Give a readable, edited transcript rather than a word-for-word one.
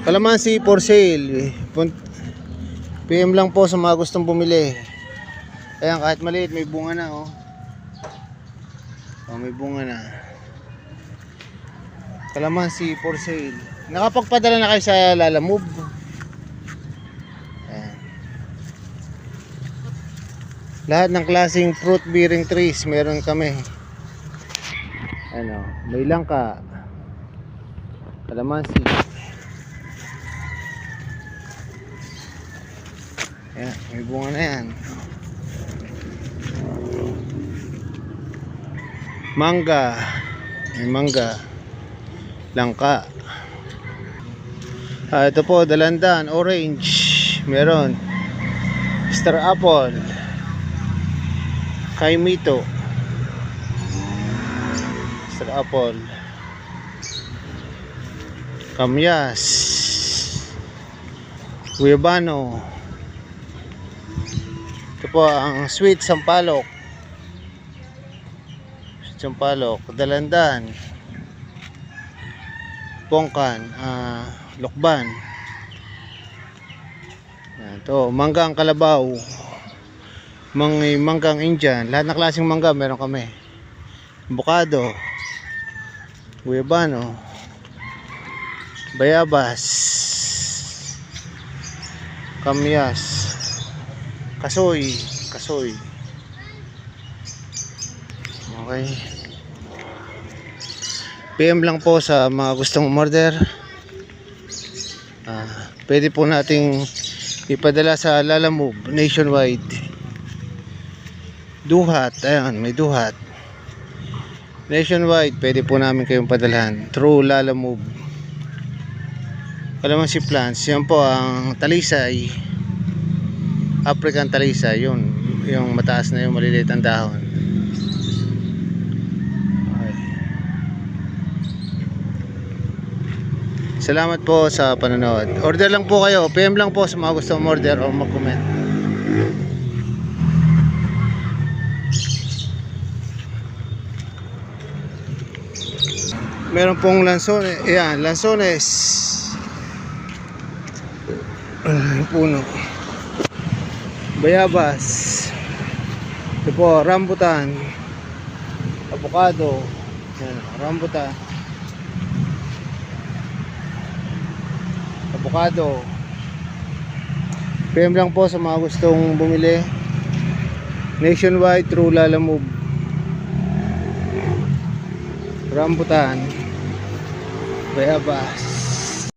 Kalamansi for sale. PM lang po sa mga gustong bumili. Ayan, kahit maliit may bunga na oh. Oh, may bunga na. Kalamansi for sale. Nakapagpadala na kayo sa Lalamove. Ayan. Lahat ng klaseng fruit bearing trees meron kami. Ano, may langka, kalamansi. Ayan, may bunga na yan. Mangga, may mangga, langka. Ito po, dalandan, orange, meron. Star apple, kaimito, star apple, kamyas, guayabano. Ito po ang sweet sampalok, dalandan, pongkan, lokban. Ito, manggang kalabaw, manggang Indian, lahat ng klaseng mangga meron kami. Avocado, guayabano, bayabas, kamyas, kasoy. Okay. PM lang po sa mga gustong umorder. Pwede po nating ipadala sa Lalamove nationwide. Duhat, ayan, may duhat. Nationwide, pwede po namin kayong padalhan through Lalamove. Kalamansi plants, yan po ang talisay, African talisay, yun, yung mataas na yung maliliit ang dahon. Okay. Salamat po sa panonood. Order lang po kayo, PM lang po sa mga gusto order o mag-comment. Meron pong lansones, ayan, lansones. Yung puno. Bayabas. Ito po, rambutan, avocado. Ayan, rambutan, avocado. PM lang po sa mga gustong bumili. Nationwide through Lalamove. Rambutan, bayabas,